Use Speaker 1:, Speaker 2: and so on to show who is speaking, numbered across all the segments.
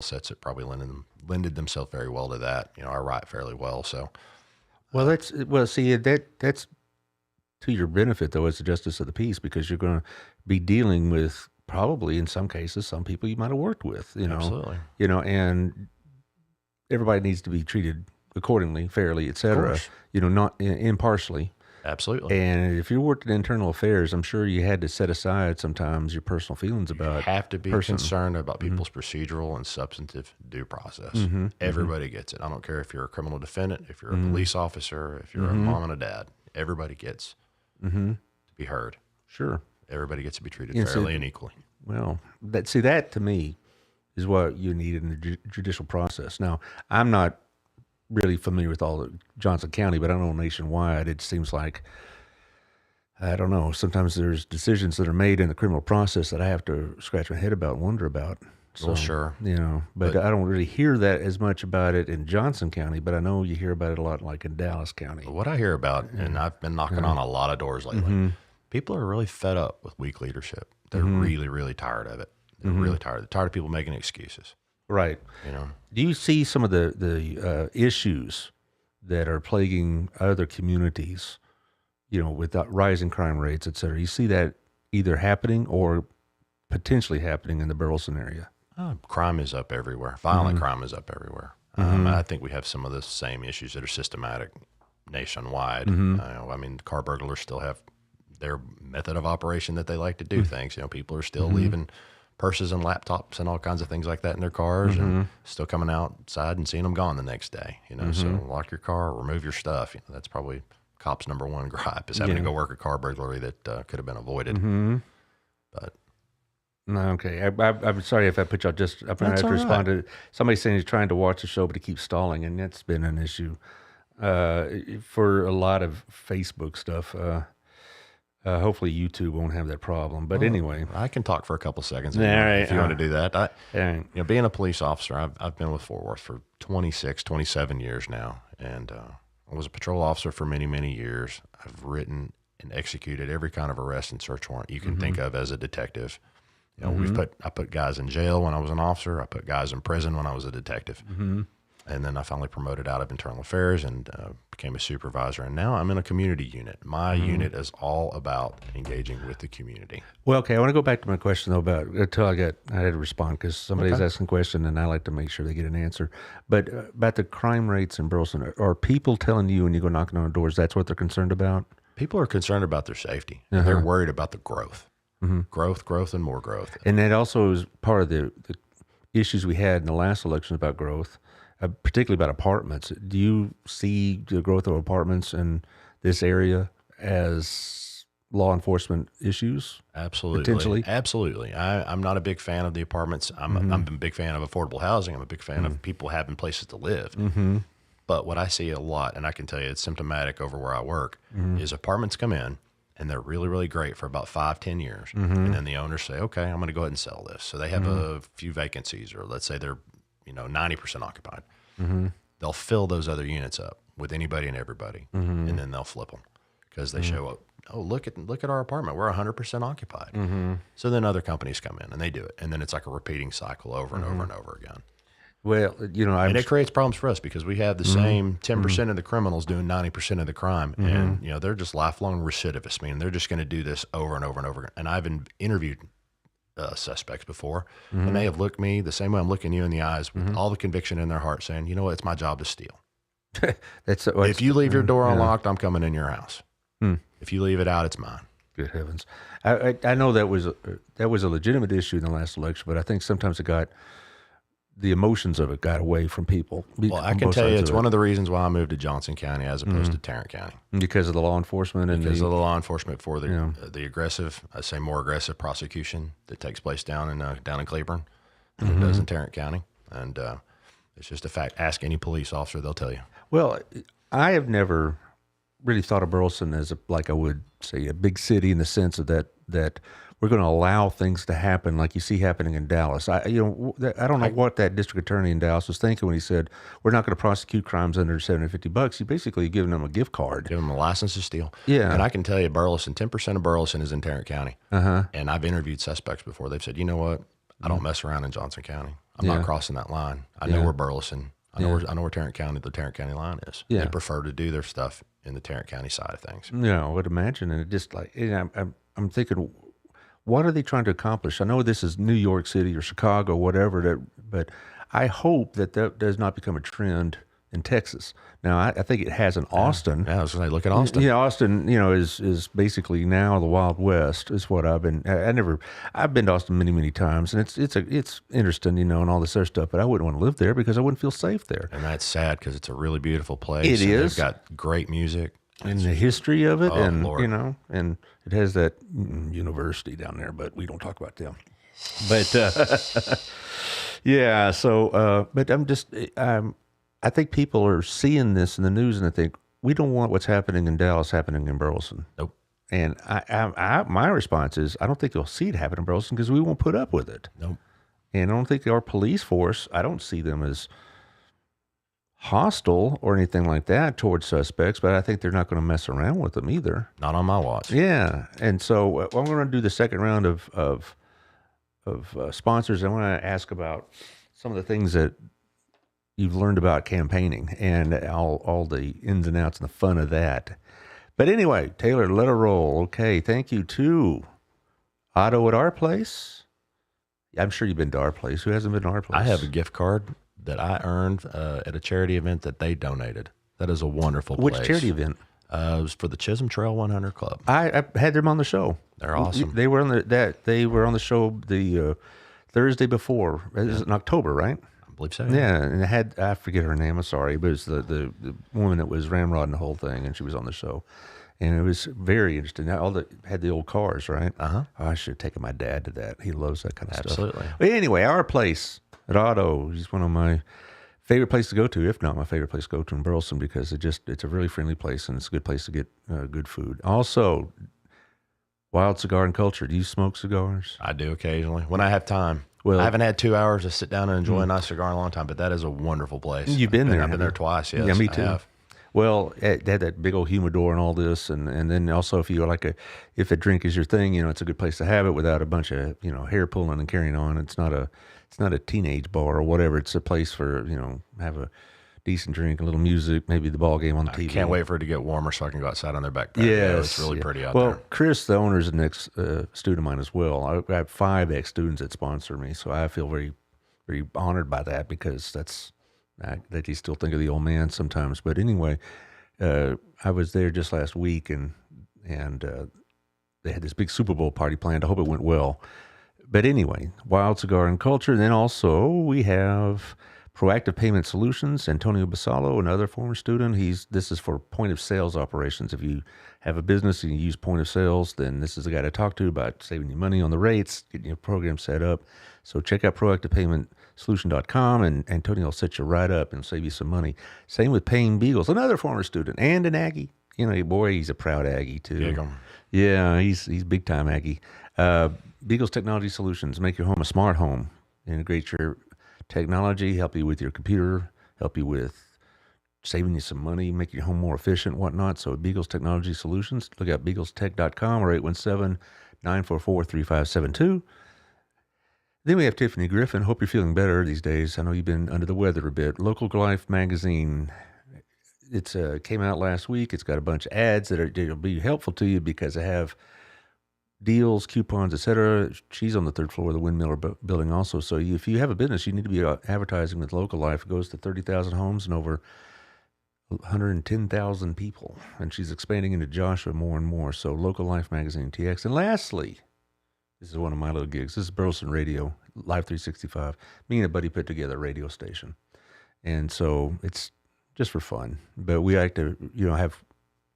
Speaker 1: sets that probably lended themselves very well to that. I write fairly well, so.
Speaker 2: See, that's to your benefit, though, as the justice of the peace, because you're going to be dealing with probably, in some cases, some people you might have worked with,
Speaker 1: Absolutely.
Speaker 2: And everybody needs to be treated accordingly, fairly, et
Speaker 1: Of
Speaker 2: cetera,
Speaker 1: course.
Speaker 2: not impartially.
Speaker 1: Absolutely.
Speaker 2: And if you worked in internal affairs, I'm sure you had to set aside sometimes your personal feelings
Speaker 1: You
Speaker 2: about
Speaker 1: have to be
Speaker 2: person.
Speaker 1: concerned about people's procedural and substantive due process. Everybody gets it. I don't care if you're a criminal defendant, if you're a police officer, if you're a mom and a dad. Everybody gets to be heard.
Speaker 2: Sure.
Speaker 1: Everybody gets to be treated
Speaker 2: Yeah,
Speaker 1: fairly and equally.
Speaker 2: Well, that to me is what you need in the judicial process. Now, I'm not really familiar with all of Johnson County, but I know nationwide it seems like, I don't know, sometimes there's decisions that are made in the criminal process that I have to scratch my head about and wonder about. So,
Speaker 1: Well, sure.
Speaker 2: But I don't really hear that as much about it in Johnson County, but I know you hear about it a lot like in Dallas County.
Speaker 1: What I hear about, and I've been knocking on a lot of doors lately, people are really fed up with weak leadership. They're really, really tired of it. They're really tired. They're tired of people making excuses.
Speaker 2: Right. Do you see some of the issues that are plaguing other communities, with the rising crime rates, et cetera? You see that either happening or potentially happening in the Burleson area?
Speaker 1: Crime is up everywhere. Violent crime is up everywhere. I think we have some of the same issues that are systematic nationwide. Car burglars still have their method of operation that they like to do things. People are still leaving purses and laptops and all kinds of things like that in their cars and still coming outside and seeing them gone the next day. So lock your car, remove your stuff. That's probably cops' number one gripe is having to go work a car burglary that could have been avoided. But
Speaker 2: okay, I'm sorry if I put y'all I'm going to have to respond to somebody saying he's trying to watch the show, but he keeps stalling, and that's been an issue for a lot of Facebook stuff. Hopefully YouTube won't have that problem. But anyway,
Speaker 1: I can talk for a couple seconds
Speaker 2: if
Speaker 1: you want to do that. Being a police officer, I've been with Fort Worth for 26, 27 years now, and I was a patrol officer for many, many years. I've written and executed every kind of arrest and search warrant you can think of as a detective. I put guys in jail when I was an officer. I put guys in prison when I was a detective. And then I finally promoted out of internal affairs and became a supervisor. And now I'm in a community unit. My unit is all about engaging with the community.
Speaker 2: Well, okay, I want to go back to my question though until I had to respond because somebody's asking a question and I like to make sure they get an answer. But about the crime rates in Burleson, are people telling you when you go knocking on doors that's what they're concerned about?
Speaker 1: People are concerned about their safety. They're worried about the growth. Growth, and more growth.
Speaker 2: And that also is part of the issues we had in the last election about growth. Particularly about apartments. Do you see the growth of apartments in this area as law enforcement issues?
Speaker 1: Absolutely.
Speaker 2: Potentially?
Speaker 1: Absolutely. I'm not a big fan of the apartments. I'm a big fan of affordable housing. I'm a big fan of people having places to live. But what I see a lot, and I can tell you it's symptomatic over where I work, is apartments come in and they're really, really great for about 5-10 years. And then the owners say, okay, I'm going to go ahead and sell this. So they have a few vacancies, or let's say they're 90% occupied. They'll fill those other units up with anybody and everybody, and then they'll flip them because they show up. Oh, look at our apartment. We're 100% occupied. So then other companies come in and they do it, and then it's like a repeating cycle over and over and over again.
Speaker 2: Well,
Speaker 1: and it creates problems for us because we have the same 10% of the criminals doing 90% of the crime, and they're just lifelong recidivists. Meaning they're just going to do this over and over and over again. And I've interviewed suspects before, and they have looked me the same way I'm looking you in the eyes with all the conviction in their heart, saying, it's my job to steal. If you leave your door unlocked, I'm coming in your house. If you leave it out, it's mine.
Speaker 2: Good heavens. I know that was a legitimate issue in the last election, but I think sometimes the emotions of it got away from people.
Speaker 1: Well, I can tell you it's one of the reasons why I moved to Johnson County as opposed to Tarrant County.
Speaker 2: Because of the law enforcement?
Speaker 1: Because of the law enforcement for the aggressive, I say more aggressive prosecution that takes place down in Cleburne than it does in Tarrant County. And it's just a fact. Ask any police officer, they'll tell you.
Speaker 2: Well, I have never really thought of Burleson as like I would say a big city in the sense of that we're going to allow things to happen like you see happening in Dallas. I don't know what that district attorney in Dallas was thinking when he said we're not going to prosecute crimes under $750. He basically giving them a gift card,
Speaker 1: give them a license to steal.
Speaker 2: Yeah,
Speaker 1: and I can tell you, 10% of Burleson is in Tarrant County. And I've interviewed suspects before. They've said, you know what? I don't mess around in Johnson County. I'm
Speaker 2: Yeah.
Speaker 1: not crossing that line. I know where Burleson. I know where Tarrant County, the Tarrant County line is.
Speaker 2: Yeah.
Speaker 1: They prefer to do their stuff in the Tarrant County side of things.
Speaker 2: Yeah, I would imagine. And it just like, I'm thinking, what are they trying to accomplish? I know this is New York City or Chicago, whatever, but I hope that does not become a trend in Texas. Now, I think it has in Austin.
Speaker 1: Yeah, I was going to say, look at Austin.
Speaker 2: Yeah, Austin, is basically now the Wild West is what I've been. I've been to Austin many times, and it's interesting, and all this other stuff. But I wouldn't want to live there because I wouldn't feel safe there.
Speaker 1: And that's sad because it's a really beautiful place.
Speaker 2: It is.
Speaker 1: They've got great music.
Speaker 2: And the history of it, and
Speaker 1: Lord.
Speaker 2: and it has that university down there, but we don't talk about them. But yeah, so but I think people are seeing this in the news, and I think we don't want what's happening in Dallas happening in Burleson.
Speaker 1: Nope.
Speaker 2: And my response is, I don't think you'll see it happen in Burleson because we won't put up with it.
Speaker 1: Nope.
Speaker 2: And I don't think our police force, I don't see them as hostile or anything like that towards suspects, but I think they're not going to mess around with them either.
Speaker 1: Not on my watch.
Speaker 2: Yeah. And so I'm going to do the second round of sponsors. I want to ask about some of the things that you've learned about campaigning and all the ins and outs and the fun of that. But anyway, Taylor, let her roll. Okay, thank you to Otto at Our Place. I'm sure you've been to Our Place. Who hasn't been to Our Place?
Speaker 1: I have a gift card that I earned at a charity event that they donated. That is a wonderful place.
Speaker 2: Which charity event?
Speaker 1: It was for the Chisholm Trail 100 Club.
Speaker 2: I had them on the show.
Speaker 1: They're awesome.
Speaker 2: They were on the show the Thursday before. It was in October, right?
Speaker 1: I believe so.
Speaker 2: Yeah, and I forget her name. I'm sorry, but it's the woman that was ramrodding the whole thing, and she was on the show, and it was very interesting. Had the old cars, right?
Speaker 1: Uh-huh.
Speaker 2: Oh, I should have taken my dad to that. He loves that kind of stuff.
Speaker 1: Absolutely.
Speaker 2: But anyway, Our Place at Otto is one of my favorite places to go to, if not my favorite place to go to in Burleson, because it's a really friendly place and it's a good place to get good food. Also, Wild Cigar and Culture. Do you smoke cigars?
Speaker 1: I do occasionally when I have time.
Speaker 2: Well,
Speaker 1: I haven't had 2 hours to sit down and enjoy a nice cigar in a long time, but that is a wonderful place.
Speaker 2: You've been there.
Speaker 1: I've been there twice. Yes,
Speaker 2: yeah, me too.
Speaker 1: I have.
Speaker 2: Well, it had that big old humidor and all this, and then also if if a drink is your thing, it's a good place to have it without a bunch of hair pulling and carrying on. It's not a teenage bar or whatever. It's a place for have a decent drink, a little music, maybe the ball game on the TV.
Speaker 1: I can't wait for it to get warmer so I can go outside on their back patio.
Speaker 2: Yes,
Speaker 1: It's really pretty out
Speaker 2: well,
Speaker 1: there.
Speaker 2: Chris, the owner, is an ex-student of mine as well. I have 5 ex-students that sponsor me, so I feel very, very honored by that because that you still think of the old man sometimes. But anyway, I was there just last week, and they had this big Super Bowl party planned. I hope it went well. But anyway, Wild Cigar and Culture. And then also we have Proactive Payment Solutions. Antonio Basalo, another former student. This is for point of sales operations. If you have a business and you use point of sales, then this is the guy to talk to about saving you money on the rates, getting your program set up. So check out proactivepaymentsolution.com, and Antonio will set you right up and save you some money. Same with Paying Beagles, another former student and an Aggie. Boy, he's a proud Aggie too. Yeah, he's big time Aggie. Beagles Technology Solutions, make your home a smart home. Integrate your technology, help you with your computer, help you with saving you some money, make your home more efficient, whatnot. So Beagles Technology Solutions, look at beaglestech.com or 817-944-3572. Then we have Tiffany Griffin. Hope you're feeling better these days. I know you've been under the weather a bit. Local Life magazine. It's came out last week. It's got a bunch of ads that'll be helpful to you because they have deals, coupons, etc. She's on the 3rd floor of the Windmiller building also. So if you have a business, you need to be advertising with Local Life. It goes to 30,000 homes and over 110,000 people. And she's expanding into Joshua more and more. So Local Life magazine, TX. And lastly, this is one of my little gigs. This is Burleson Radio, Live 365. Me and a buddy put together a radio station. And so it's just for fun. But we like to, have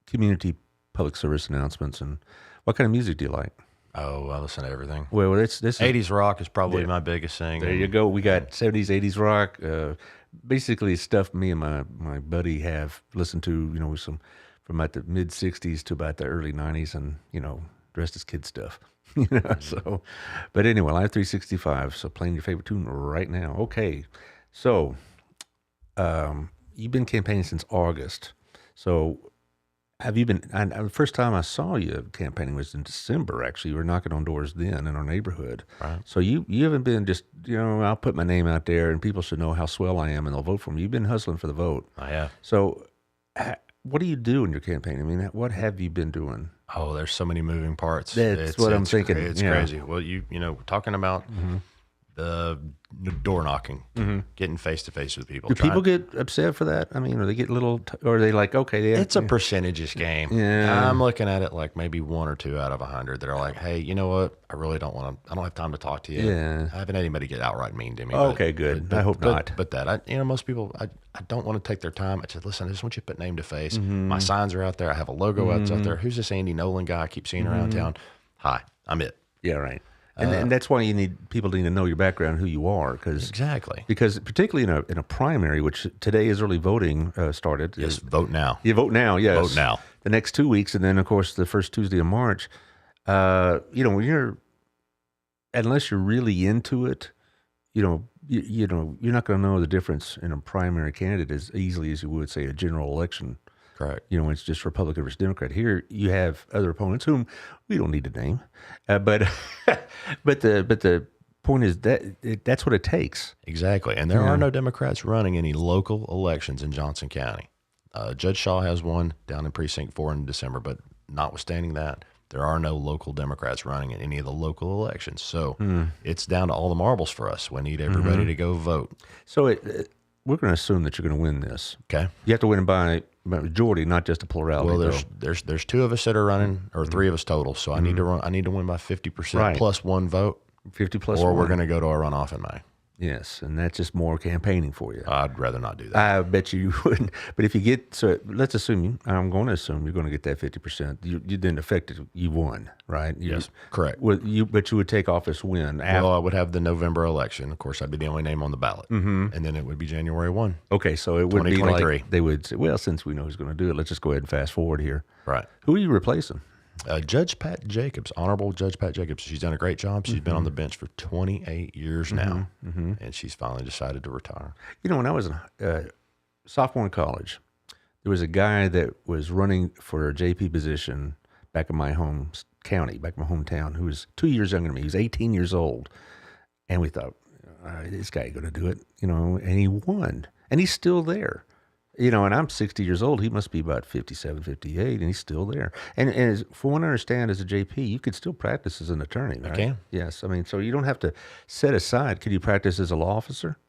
Speaker 2: community public service announcements. And what kind of music do you like?
Speaker 1: Oh, I listen to everything.
Speaker 2: Well, this
Speaker 1: 80s rock is probably my biggest thing.
Speaker 2: There you go. We got 70s, 80s rock. Basically stuff me and my buddy have listened to, from about the mid 60s to about the early 90s, and, the rest is kid stuff. So, but anyway, Live 365. So playing your favorite tune right now. Okay. So, you've been campaigning since August. So Have you been? The first time I saw you campaigning was in December. Actually, you were knocking on doors then in our neighborhood.
Speaker 1: Right.
Speaker 2: So you haven't been just I'll put my name out there and people should know how swell I am and they'll vote for me. You've been hustling for the vote.
Speaker 1: I have.
Speaker 2: So, what do you do in your campaign? I mean, what have you been doing?
Speaker 1: Oh, there's so many moving parts.
Speaker 2: That's what I'm thinking.
Speaker 1: It's crazy. Well, talking about the door knocking, getting face to face with people.
Speaker 2: Do people get upset for that? I mean, or they get or are they like, okay,
Speaker 1: it's a percentages game.
Speaker 2: Yeah.
Speaker 1: I'm looking at it like maybe 1 or 2 out of 100 that are like, hey, you know what? I really don't want to. I don't have time to talk to you.
Speaker 2: Yeah.
Speaker 1: I haven't had anybody get outright mean to me.
Speaker 2: Okay, good. I hope not.
Speaker 1: But most people, I don't want to take their time. I just listen. I just want you to put name to face. My signs are out there. I have a logo out there. Who's this Andy Nolan guy I keep seeing around town? Hi, I'm it.
Speaker 2: Yeah, right. And that's why people need to know your background, who you are,
Speaker 1: exactly.
Speaker 2: Because particularly in a primary, which today is early voting started.
Speaker 1: Yes, vote now.
Speaker 2: You vote now. Yes,
Speaker 1: vote now.
Speaker 2: The next 2 weeks, and then of course the first Tuesday of March. When unless you're really into it, you're not going to know the difference in a primary candidate as easily as you would say a general election.
Speaker 1: Correct.
Speaker 2: It's just Republican versus Democrat. Here you have other opponents whom we don't need to name, but the point is that's what it takes.
Speaker 1: Exactly, and there are no Democrats running any local elections in Johnson County. Judge Shaw has one down in Precinct 4 in December, but notwithstanding that, there are no local Democrats running in any of the local elections. So it's down to all the marbles for us. We need everybody to go vote.
Speaker 2: So we're going to assume that you're going to win this.
Speaker 1: Okay.
Speaker 2: You have to win by majority, not just a plurality.
Speaker 1: Well, there's 2 of us that are running, or 3 of us total. So I need to win by 50% plus 1 vote.
Speaker 2: 50 plus
Speaker 1: or
Speaker 2: 1.
Speaker 1: We're going to go to a runoff in May.
Speaker 2: Yes, and that's just more campaigning for you.
Speaker 1: I'd rather not do that.
Speaker 2: I bet you wouldn't. But if you get, let's assume, I'm going to assume you're going to get that 50%. You then effectively, you won, right?
Speaker 1: Yes, correct.
Speaker 2: But you would take office when?
Speaker 1: Well, I would have the November election. Of course, I'd be the only name on the ballot. And then it would be January 1.
Speaker 2: Okay, so it would be like they would say, well, since we know who's going to do it, let's just go ahead and fast forward here.
Speaker 1: Right.
Speaker 2: Who are you replacing?
Speaker 1: Judge Pat Jacobs, Honorable Judge Pat Jacobs. She's done a great job. She's been on the bench for 28 years now, and she's finally decided to retire.
Speaker 2: When I was a sophomore in college, there was a guy that was running for a JP position back in my home county, back in my hometown, who was 2 years younger than me. He was 18 years old, and we thought, this guy going to do it, and he won, and he's still there. And I'm 60 years old. He must be about 57, 58, and he's still there. And from what I understand, as a JP, you could still practice as an attorney, right?
Speaker 1: I can.
Speaker 2: Yes. I mean, so you don't have to set aside. Could you practice as a law officer?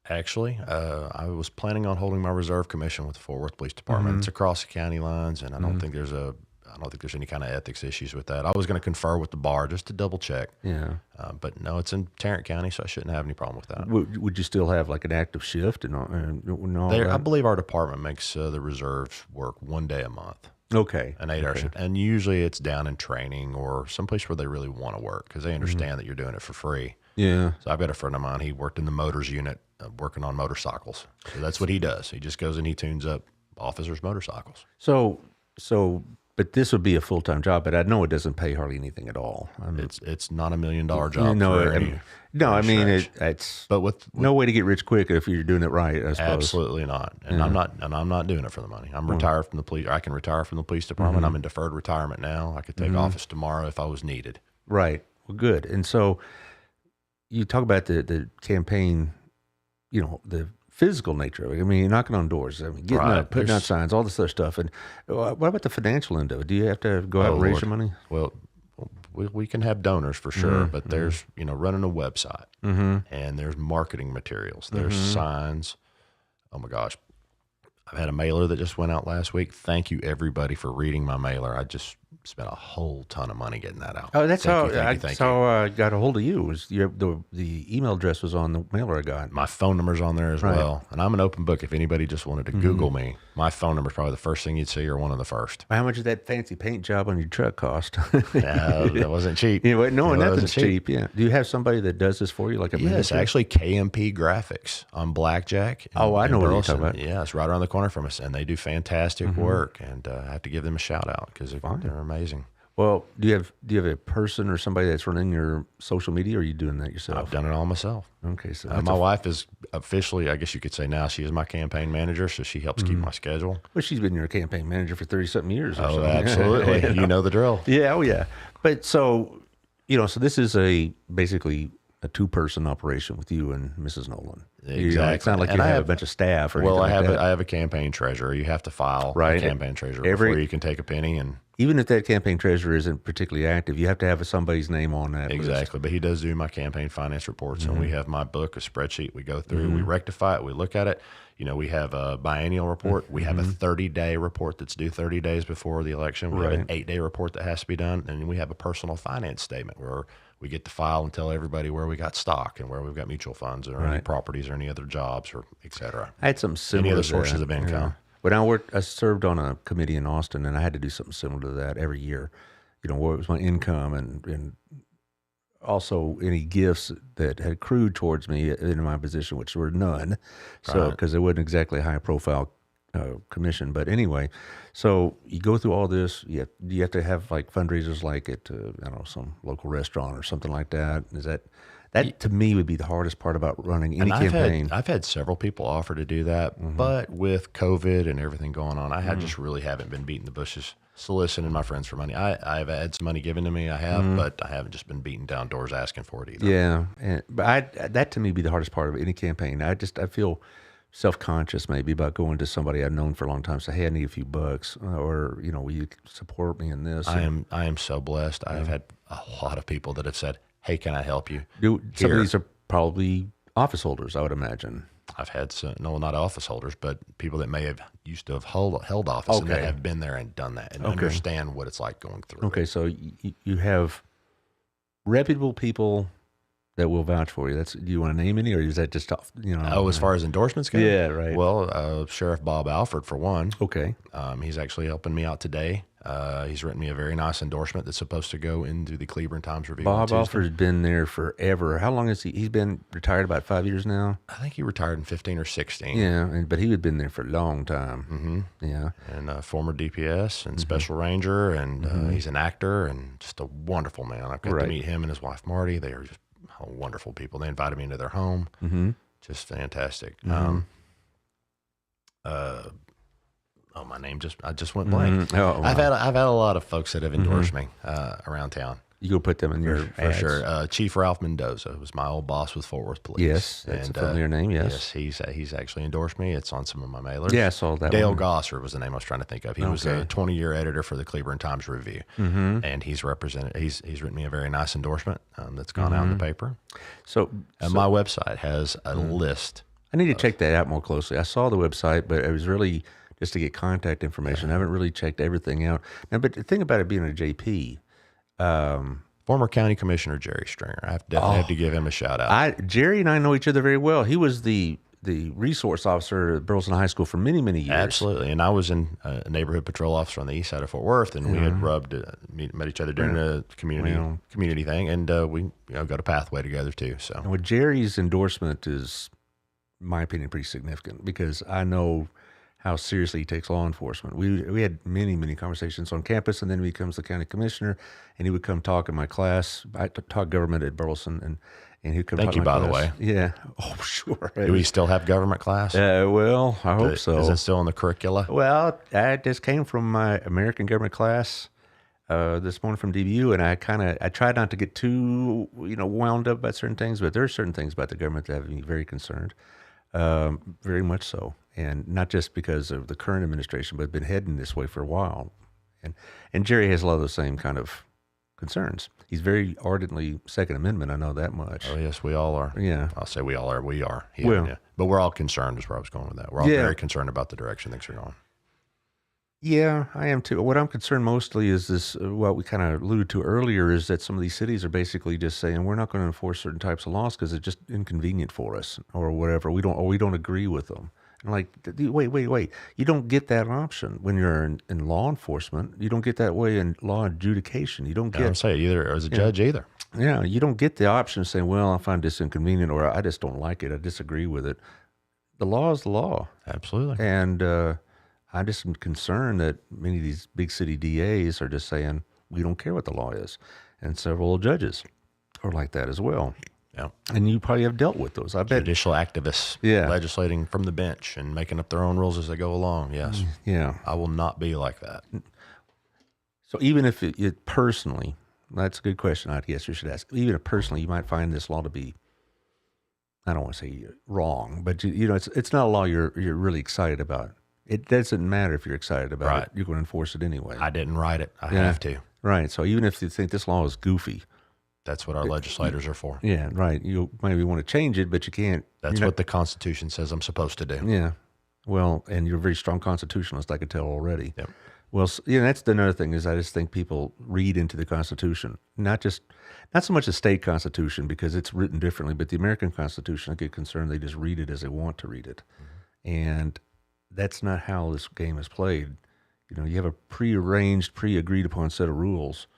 Speaker 1: Actually, I was planning on holding my reserve commission with the Fort Worth Police Department. It's across the county lines, and I don't think there's any kind of ethics issues with that. I was going to confer with the bar just to double check.
Speaker 2: Yeah.
Speaker 1: But no, it's in Tarrant County, so I shouldn't have any problem with that.
Speaker 2: Would you still have like an active shift and all that?
Speaker 1: I believe our department makes the reserves work 1 day a month.
Speaker 2: Okay.
Speaker 1: An 8-hour shift. And usually it's down in training or someplace where they really want to work because they understand that you're doing it for free.
Speaker 2: Yeah.
Speaker 1: So I've got a friend of mine, he worked in the motors unit working on motorcycles. So that's what he does. He just goes and he tunes up officers' motorcycles.
Speaker 2: So but this would be a full-time job, but I know it doesn't pay hardly anything at all. I mean,
Speaker 1: it's not $1 million job.
Speaker 2: It's
Speaker 1: but with
Speaker 2: no way to get rich quick if you're doing it right. I suppose.
Speaker 1: Absolutely not. And I'm not doing it for the money. I'm retired from the police. I can retire from the police department. I'm in deferred retirement now. I could take office tomorrow if I was needed.
Speaker 2: Right. Well, good. And so you talk about the campaign, the physical nature of it. I mean, you're knocking on doors, getting up, putting out signs, all this other stuff. And what about the financial end of it? Do you have to go out and raise your money?
Speaker 1: Well, we can have donors for sure, but there's, running a website and there's marketing materials. There's signs. Oh my gosh. I've had a mailer that just went out last week. Thank you everybody for reading my mailer. I just spent a whole ton of money getting that out.
Speaker 2: Oh, that's how I got a hold of you. Was the email address was on the mailer I got.
Speaker 1: My phone number's on there as well, and I'm an open book. If anybody just wanted to Google me, my phone number's probably the first thing you'd see or one of the first.
Speaker 2: How much did that fancy paint job on your truck cost?
Speaker 1: That wasn't cheap.
Speaker 2: Nothing's cheap. Yeah. Do you have somebody that does this for you, like a manager?
Speaker 1: Actually, KMP Graphics on Blackjack.
Speaker 2: I know what you're talking about.
Speaker 1: Yeah, it's right around the corner from us, and they do fantastic work. And I have to give them a shout out because they're amazing.
Speaker 2: Well, do you have a person or somebody that's running your social media, or are you doing that yourself?
Speaker 1: I've done it all myself.
Speaker 2: Okay, so
Speaker 1: My wife is officially, I guess you could say now, she is my campaign manager, so she helps keep my schedule.
Speaker 2: well, she's been your campaign manager for 30-something years or
Speaker 1: Oh,
Speaker 2: something.
Speaker 1: absolutely. You know the drill.
Speaker 2: Yeah, oh yeah. But so, so this is basically a two-person operation with you and Mrs. Nolan.
Speaker 1: Exactly.
Speaker 2: It's not like
Speaker 1: And
Speaker 2: you
Speaker 1: I
Speaker 2: have a
Speaker 1: have-
Speaker 2: bunch of staff or
Speaker 1: Well,
Speaker 2: anything like that.
Speaker 1: I have a campaign treasurer. You have to file
Speaker 2: Right.
Speaker 1: a campaign treasurer
Speaker 2: Every-
Speaker 1: before you can take a penny. And
Speaker 2: Even if that campaign treasurer isn't particularly active, you have to have somebody's name on that list.
Speaker 1: exactly, but he does do my campaign finance reports, and we have my book, a spreadsheet. We go through, we rectify it, we look at it. We have a biennial report. We have a 30-day report that's due 30 days before the election. We have an 8-day report that has to be done, and we have a personal finance statement where we get to file and tell everybody where we got stock and where we've got mutual funds or any properties or any other jobs or et cetera.
Speaker 2: I had something similar
Speaker 1: Any other
Speaker 2: to
Speaker 1: sources
Speaker 2: that.
Speaker 1: of income.
Speaker 2: When I served on a committee in Austin, and I had to do something similar to that every year. What was my income and also any gifts that had accrued towards me in my position, which were none. So, because it wasn't exactly a high profile commission. But anyway, so you go through all this. You have to have like fundraisers like at, I don't know, some local restaurant or something like that. Is that to me would be the hardest part about running any campaign.
Speaker 1: I've had several people offer to do that, but with COVID and everything going on, I just really haven't been beating the bushes soliciting my friends for money. I've had some money given to me, but I haven't just been beating down doors asking for it either.
Speaker 2: Yeah, but that to me would be the hardest part of any campaign. I feel self-conscious maybe about going to somebody I've known for a long time, say, hey, I need a few bucks, or will you support me in this?
Speaker 1: I am so blessed. I've had a lot of people that have said, hey, can I help you?
Speaker 2: Some of these are probably office holders, I would imagine.
Speaker 1: I've had some, no, not office holders, but people that may have used to have held office and that have been there and done that and understand what it's like going through.
Speaker 2: Okay, so you have reputable people that will vouch for you. Do you want to name any, or is that just
Speaker 1: as far as endorsements go?
Speaker 2: Yeah, right.
Speaker 1: Well, Sheriff Bob Alford, for one.
Speaker 2: Okay.
Speaker 1: He's actually helping me out today. He's written me a very nice endorsement that's supposed to go into the Cleveland Times-Review.
Speaker 2: Bob Alford's been there forever. How long has he? He's been retired about 5 years now.
Speaker 1: I think he retired in 15 or 16.
Speaker 2: Yeah, but he had been there for a long time. Mm-hmm. Yeah,
Speaker 1: and former DPS and Special Ranger, and he's an actor and just a wonderful man. I've got to meet him and his wife Marty. They are just wonderful people. They invited me into their home. Mm-hmm. Just fantastic. Mm-hmm. My name I just went blank.
Speaker 2: Mm-hmm. Oh, wow.
Speaker 1: I've had a lot of folks that have endorsed me around town.
Speaker 2: You go put them in your
Speaker 1: for
Speaker 2: ads.
Speaker 1: sure. Chief Ralph Mendoza was my old boss with Fort Worth Police.
Speaker 2: Yes, that's a familiar name. Yes,
Speaker 1: he's actually endorsed me. It's on some of my mailers.
Speaker 2: Yeah, I saw that.
Speaker 1: Dale Gosser was the name I was trying to think of. He was a 20-year editor for the Cleveland Times-Review, and he's represented. He's written me a very nice endorsement that's gone out in the paper.
Speaker 2: So
Speaker 1: my website has a list.
Speaker 2: I need to check that out more closely. I saw the website, but it was really just to get contact information. I haven't really checked everything out. Now, but the thing about it being a JP.
Speaker 1: Former County Commissioner Jerry Stringer. I definitely have to give him a shout out.
Speaker 2: Jerry and I know each other very well. He was the resource officer at Burleson High School for many, many years.
Speaker 1: Absolutely. And I was a neighborhood patrol officer on the east side of Fort Worth, and we had met each other during a community thing, and we got a pathway together too. So,
Speaker 2: and with Jerry's endorsement is, in my opinion, pretty significant because I know how seriously he takes law enforcement. We had many, many conversations on campus, and then he becomes the county commissioner, and he would come talk in my class. I taught government at Burleson, and he'd come talk in my class. Thank you, by the way. Yeah. Oh, sure.
Speaker 1: Do we still have government class?
Speaker 2: Well, I hope so.
Speaker 1: Is it still in the curricula?
Speaker 2: Well, I just came from my American government class this morning from DBU, and I tried not to get too, wound up about certain things, but there are certain things about the government that have me very concerned, very much so. And not just because of the current administration, but been heading this way for a while. And Jerry has a lot of the same kind of concerns. He's very ardently Second Amendment. I know that much.
Speaker 1: Oh, yes, we all are.
Speaker 2: Yeah.
Speaker 1: I'll say we all are. We are. Yeah. But we're all concerned is where I was going with that. We're all very concerned about the direction things are going.
Speaker 2: Yeah, I am too. What I'm concerned mostly is this, what we kind of alluded to earlier, is that some of these cities are basically just saying, we're not going to enforce certain types of laws because it's just inconvenient for us or whatever. We don't agree with them. And like, wait. You don't get that option when you're in law enforcement. You don't get that way in law adjudication. You don't get. I
Speaker 1: don't say it either as a judge either.
Speaker 2: Yeah, you don't get the option of saying, well, I find this inconvenient or I just don't like it. I disagree with it. The law is the law.
Speaker 1: Absolutely.
Speaker 2: And I just am concerned that many of these big city DAs are just saying, we don't care what the law is. And several judges are like that as well.
Speaker 1: Yeah.
Speaker 2: And you probably have dealt with those. I bet.
Speaker 1: Judicial activists legislating from the bench and making up their own rules as they go along. Yes.
Speaker 2: Yeah.
Speaker 1: I will not be like that.
Speaker 2: So even if it personally, that's a good question I guess you should ask. Even if personally you might find this law to be, I don't want to say wrong, but you know, it's not a law you're really excited about. It doesn't matter if you're excited about it. You're going to enforce it anyway.
Speaker 1: I didn't write it. I have to.
Speaker 2: Right. So even if you think this law is goofy.
Speaker 1: That's what our legislators are for.
Speaker 2: Yeah, right. You maybe want to change it, but you can't.
Speaker 1: That's what the Constitution says I'm supposed to do.
Speaker 2: Yeah. Well, and you're a very strong constitutionalist, I could tell already.
Speaker 1: Yep.
Speaker 2: Well, that's another thing is I just think people read into the Constitution, not so much the state Constitution because it's written differently, but the American Constitution, I get concerned they just read it as they want to read it. And that's not how this game is played. You know, you have a prearranged, pre-agreed upon set of rules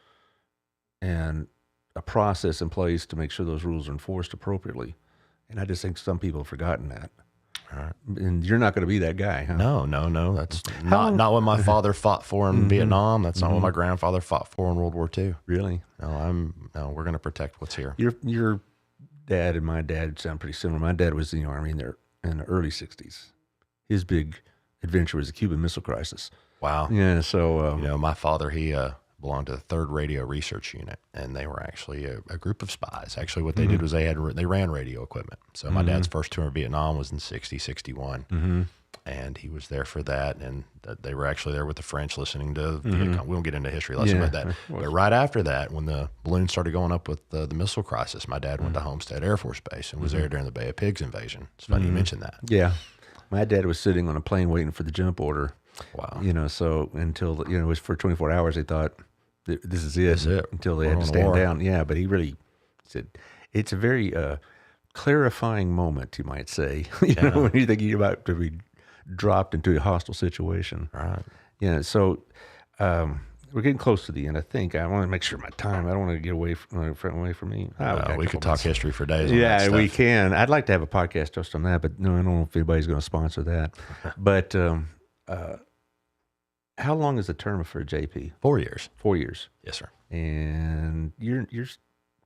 Speaker 2: and a process in place to make sure those rules are enforced appropriately. And I just think some people have forgotten that.
Speaker 1: All right.
Speaker 2: And you're not going to be that guy, huh?
Speaker 1: No. That's not what my father fought for in Vietnam. That's not what my grandfather fought for in World War II.
Speaker 2: Really?
Speaker 1: No, we're going to protect what's here.
Speaker 2: Your dad and my dad sound pretty similar. My dad was in the Army in the early 60s. His big adventure was the Cuban Missile Crisis.
Speaker 1: Wow.
Speaker 2: Yeah, so...
Speaker 1: my father, he belonged to the 3rd Radio Research Unit, and they were actually a group of spies. Actually, what they did was they ran radio equipment. So my dad's first tour in Vietnam was in 60, 61, and he was there for that, and they were actually there with the French listening to Viet Cong. We won't get into a history lesson about that. But right after that, when the balloons started going up with the missile crisis, my dad went to Homestead Air Force Base and was there during the Bay of Pigs invasion. It's funny you mentioned that.
Speaker 2: Yeah. My dad was sitting on a plane waiting for the jump order.
Speaker 1: Wow.
Speaker 2: So until, it was for 24 hours, they thought, this is it. Until they had to stand down. Yeah, but he really said, it's a very clarifying moment, you might say, when you're thinking about to be dropped into a hostile situation.
Speaker 1: Right.
Speaker 2: Yeah, so we're getting close to the end, I think. I want to make sure my time, I don't want to get away from me.
Speaker 1: We could talk history for days.
Speaker 2: Yeah, we can. I'd like to have a podcast just on that, but no, I don't know if anybody's going to sponsor that. But how long is the term for JP?
Speaker 1: 4 years.
Speaker 2: 4 years.
Speaker 1: Yes, sir.
Speaker 2: And you're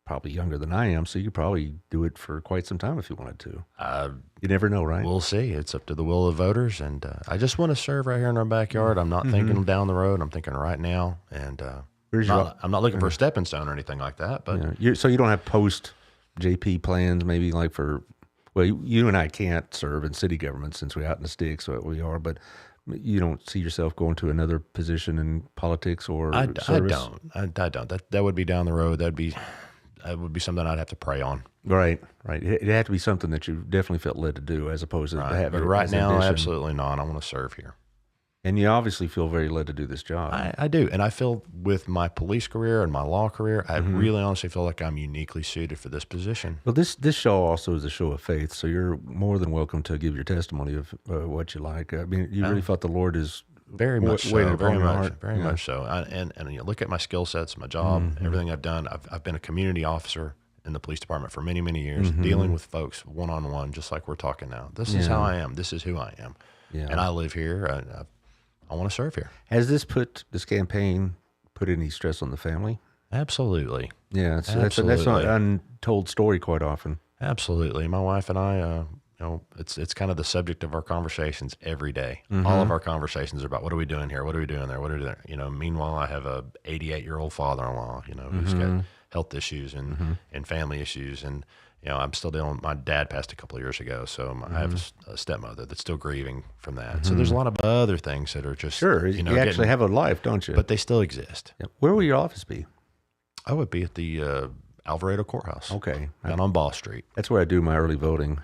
Speaker 2: probably younger than I am, so you could probably do it for quite some time if you wanted to. You never know, right?
Speaker 1: We'll see. It's up to the will of the voters, and I just want to serve right here in our backyard. I'm not thinking down the road. I'm thinking right now, and I'm not looking for a stepping stone or anything like that. But
Speaker 2: so you don't have post JP plans, maybe like for you and I can't serve in city government since we're out in the sticks, so we are, but. You don't see yourself going to another position in politics or service?
Speaker 1: I don't. That would be down the road. That would be something I'd have to pray on.
Speaker 2: Right. It had to be something that you definitely felt led to do, as opposed to have.
Speaker 1: But right now, absolutely not. I want to serve here.
Speaker 2: And you obviously feel very led to do this job.
Speaker 1: I do. And I feel with my police career and my law career, I really honestly feel like I'm uniquely suited for this position.
Speaker 2: Well, this show also is a show of faith, so you're more than welcome to give your testimony of what you like. I mean, you really felt the Lord is
Speaker 1: very much so. Very much so. And you look at my skill sets, my job, everything I've done. I've been a community officer in the police department for many, many years, dealing with folks one-on-one, just like we're talking now. This is how I am. This is who I am. Yeah. And I live here. I want to serve here.
Speaker 2: Has this campaign put any stress on the family?
Speaker 1: Absolutely.
Speaker 2: Yeah, that's an untold story quite often.
Speaker 1: Absolutely. My wife and I, it's kind of the subject of our conversations every day. All of our conversations are about what are we doing here? What are we doing there? What are we doing there? Meanwhile, I have a 88-year-old father-in-law, who's got health issues and family issues. And, I'm still dealing, my dad passed a couple of years ago. So I have a stepmother that's still grieving from that. So there's a lot of other things that are just,
Speaker 2: sure. You actually have a life, don't you?
Speaker 1: But they still exist.
Speaker 2: Yeah. Where will your office be?
Speaker 1: I would be at the Alvarado Courthouse.
Speaker 2: Okay.
Speaker 1: Down on Ball Street.
Speaker 2: That's where I do my early voting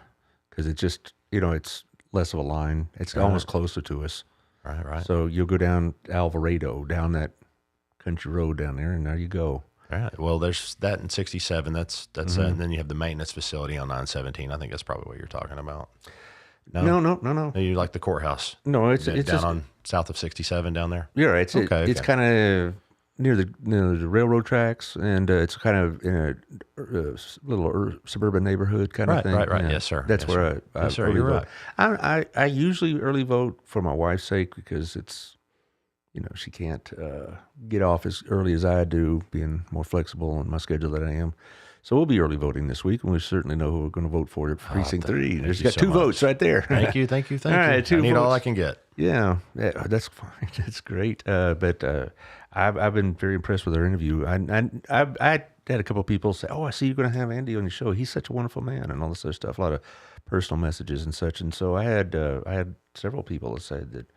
Speaker 2: because it's just, it's less of a line. It's almost closer to us.
Speaker 1: Right.
Speaker 2: So you'll go down Alvarado, down that country road down there, and there you go.
Speaker 1: All right. Well, there's that in 67. That's and then you have the maintenance facility on 917. I think that's probably what you're talking about.
Speaker 2: No.
Speaker 1: You like the courthouse?
Speaker 2: No, it's
Speaker 1: down
Speaker 2: just
Speaker 1: on south of 67 down there.
Speaker 2: Yeah, right. It's kind of near the railroad tracks, and it's kind of in a little suburban neighborhood kind of thing.
Speaker 1: Right.
Speaker 2: Yeah.
Speaker 1: Yes, sir.
Speaker 2: That's where I
Speaker 1: you're
Speaker 2: vote.
Speaker 1: right.
Speaker 2: I usually early vote for my wife's sake because it's she can't get off as early as I do, being more flexible in my schedule than I am. So we'll be early voting this week, and we certainly know who we're going to vote for at Precinct 3. There's got two votes right there.
Speaker 1: Thank you. All
Speaker 2: right,
Speaker 1: I need all I can get.
Speaker 2: Yeah, that's fine. That's great. But I've been very impressed with our interview. I had a couple of people say, "Oh, I see you're going to have Andy on your show. He's such a wonderful man," and all this other stuff. A lot of personal messages and such. And so I had several people that said that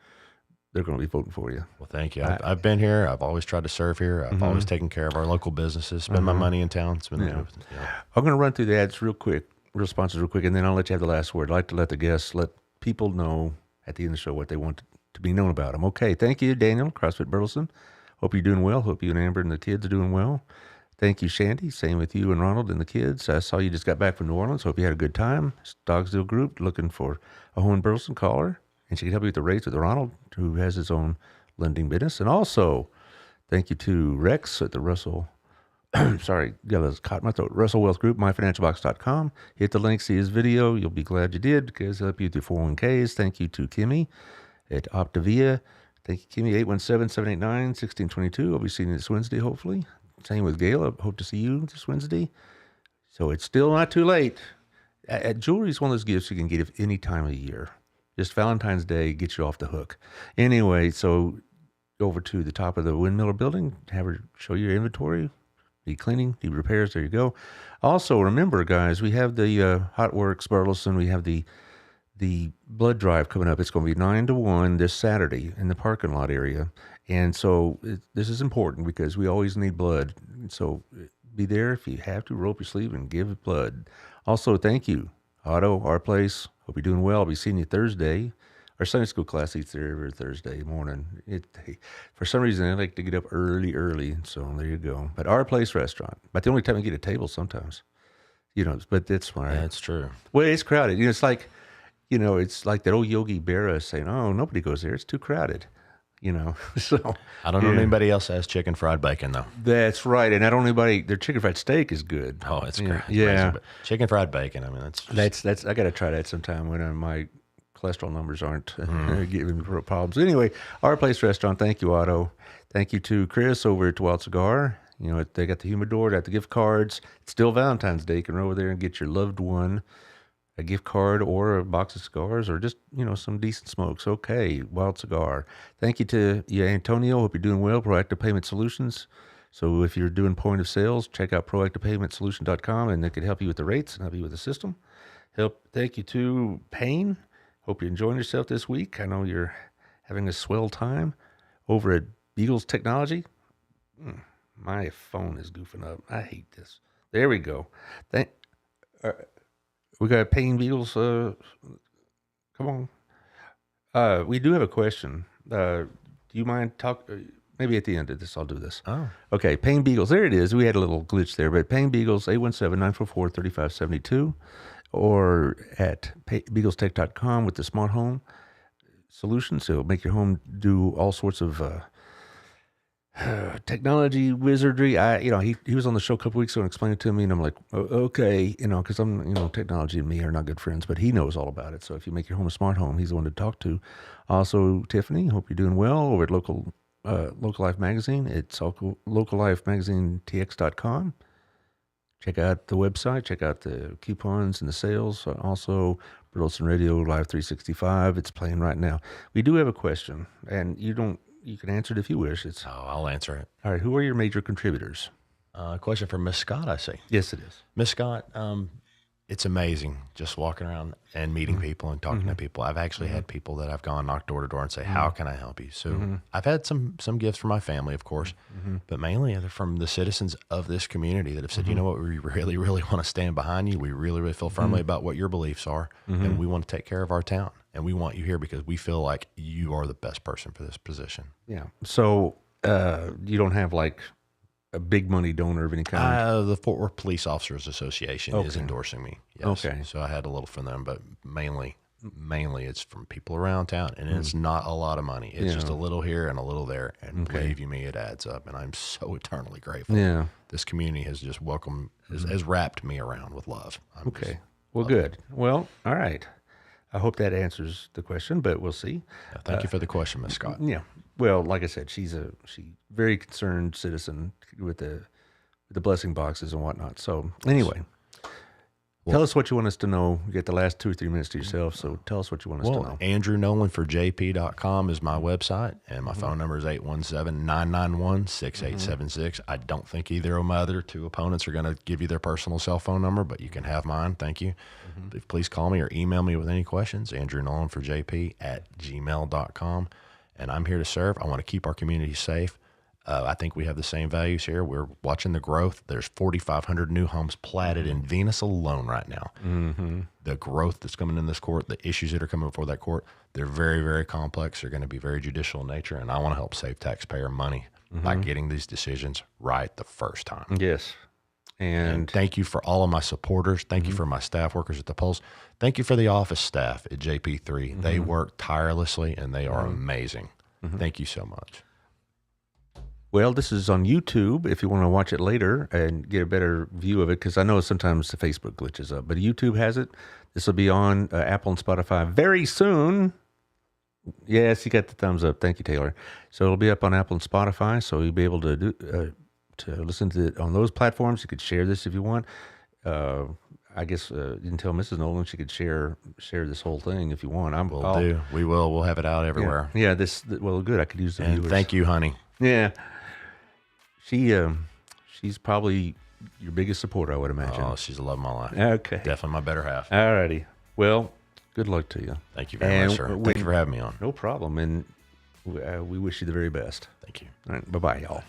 Speaker 2: they're going to be voting for you.
Speaker 1: Well, thank you. I've been here. I've always tried to serve here. I've always taken care of our local businesses, spend my money in town.
Speaker 2: I'm going to run through the ads real quick, sponsors real quick, and then I'll let you have the last word. I'd like to let the guests, let people know at the end of the show what they want to be known about them. Okay, thank you, Daniel, CrossFit Burleson. Hope you're doing well. Hope you and Amber and the kids are doing well. Thank you, Shandy. Same with you and Ronald and the kids. I saw you just got back from New Orleans. Hope you had a good time. Dogsville Group, looking for a home in Burleson, call her. And she can help you with the rates with Ronald, who has his own lending business. And also, thank you to Rex at the Russell, caught my throat, Russell Wealth Group, myfinancialbox.com. Hit the link, see his video. You'll be glad you did, because it'll help you with your 401ks. Thank you to Kimmy at Optavia. Thank you, Kimmy, 817-789-1622. I'll be seeing you this Wednesday, hopefully. Same with Gail. I hope to see you this Wednesday. So it's still not too late. Jewelry is one of those gifts you can get at any time of the year. Just Valentine's Day gets you off the hook. Anyway, so go over to the top of the Windmiller building, have her show you your inventory. Need cleaning, need repairs, there you go. Also, remember, guys, we have the Hot Works Burleson. We have the blood drive coming up. It's going to be 9 to 1 this Saturday in the parking lot area. And so this is important because we always need blood. So be there if you have to, roll up your sleeve and give blood. Also, thank you, Otto, Our Place. Hope you're doing well. I'll be seeing you Thursday. Our Sunday school class eats there every Thursday morning. For some reason, I like to get up early. So there you go. But Our Place Restaurant. But the only time I get a table sometimes. But that's fine.
Speaker 1: That's true.
Speaker 2: Well, it's crowded. It's like, it's like that old Yogi Berra saying, "Oh, nobody goes there. It's too crowded." So
Speaker 1: I don't know anybody else that has chicken fried bacon though.
Speaker 2: That's right, and I don't know anybody. Their chicken fried steak is good.
Speaker 1: Oh, it's great. It's
Speaker 2: yeah,
Speaker 1: amazing, but chicken fried bacon. I mean,
Speaker 2: that's. I got to try that sometime when my cholesterol numbers aren't giving me problems. Anyway, Our Place Restaurant. Thank you, Otto. Thank you to Chris over at Wild Cigar. They got the humidor, they got the gift cards. It's still Valentine's Day. You can run over there and get your loved one a gift card or a box of cigars or just, some decent smokes. Okay, Wild Cigar. Thank you to Antonio. Hope you're doing well. Proactive Payment Solutions. So if you're doing point of sales, check out proactivepaymentsolution.com, and they can help you with the rates and help you with the system. Thank you to Payne. Hope you're enjoying yourself this week. I know you're having a swell time over at Beagles Technology. My phone is goofing up. I hate this. There we go. We got Payne Beagles. Come on. We do have a question. Do you mind maybe at the end of this, I'll do this.
Speaker 1: Oh.
Speaker 2: Okay, Payne Beagles. There it is. We had a little glitch there, but Payne Beagles, 817-944-3572, or at beaglestech.com with the smart home solution. So it'll make your home do all sorts of technology wizardry. He was on the show a couple weeks ago and explained it to me, and I'm like, okay, because I'm, technology and me are not good friends, but he knows all about it. So if you make your home a smart home, he's the one to talk to. Also, Tiffany, hope you're doing well over at Local Life Magazine. It's locallifemagazinetx.com. Check out the website. Check out the coupons and the sales. Also, Burleson Radio Live 365. It's playing right now. We do have a question, and you can answer it if you wish.
Speaker 1: I'll answer it.
Speaker 2: All right. Who are your major contributors?
Speaker 1: Question for Miss Scott, I see.
Speaker 2: Yes, it is.
Speaker 1: Miss Scott, it's amazing just walking around and meeting people and talking to people. I've actually had people that I've gone knock door to door and say, how can I help you? So I've had some gifts from my family, of course, but mainly from the citizens of this community that have said, you know what, we really, really want to stand behind you. We really, really feel firmly about what your beliefs are, and we want to take care of our town. And we want you here because we feel like you are the best person for this position.
Speaker 2: Yeah. So you don't have like a big money donor of any kind?
Speaker 1: The Fort Worth Police Officers Association is endorsing me. Yes. Okay. So I had a little from them, but mainly it's from people around town, and it's not a lot of money. It's just a little here and a little there, and believe you me, it adds up, and I'm so eternally grateful.
Speaker 2: Yeah.
Speaker 1: This community has just has wrapped me around with love.
Speaker 2: Well, good. Well, all right. I hope that answers the question, but we'll see.
Speaker 1: Thank you for the question, Miss Scott.
Speaker 2: Yeah. well, like I said, she's very concerned citizen with the blessing boxes and whatnot. So anyway, tell us what you want us to know. You get the last 2 or 3 minutes to yourself, so tell us what you want us to know.
Speaker 1: Andrew Nolan for JP.com is my website, and my phone number is 817-991-6876. I don't think either of my other two opponents are going to give you their personal cell phone number, but you can have mine. Thank you. Please call me or email me with any questions. Andrew Nolan for JP @gmail.com. And I'm here to serve. I want to keep our community safe. I think we have the same values here. We're watching the growth. There's 4,500 new homes platted in Venus alone right now. The growth that's coming in this court, the issues that are coming before that court, they're very, very complex. They're going to be very judicial in nature, and I want to help save taxpayer money by getting these decisions right the first time.
Speaker 2: Yes. And
Speaker 1: thank you for all of my supporters. Thank you for my staff workers at the polls. Thank you for the office staff at JP3. They work tirelessly, and they are amazing. Thank you so much.
Speaker 2: Well, this is on YouTube if you want to watch it later and get a better view of it, because I know sometimes the Facebook glitches up, but YouTube has it. This will be on Apple and Spotify very soon. Yes, you got the thumbs up. Thank you, Taylor. So it'll be up on Apple and Spotify, so you'll be able to listen to it on those platforms. You could share this if you want. I guess you can tell Mrs. Nolan she could share this whole thing if you want.
Speaker 1: We will. We'll have it out everywhere.
Speaker 2: Yeah. Well, good. I could use the
Speaker 1: viewers. Thank you, honey.
Speaker 2: Yeah. She's probably your biggest supporter, I would imagine.
Speaker 1: Oh, she's the love of my life.
Speaker 2: Okay.
Speaker 1: Definitely my better half.
Speaker 2: All righty. Well, good luck to you.
Speaker 1: Thank you very much, sir. Thank you for having me on.
Speaker 2: No problem. And we wish you the very best.
Speaker 1: Thank you.
Speaker 2: All right. Bye-bye, y'all.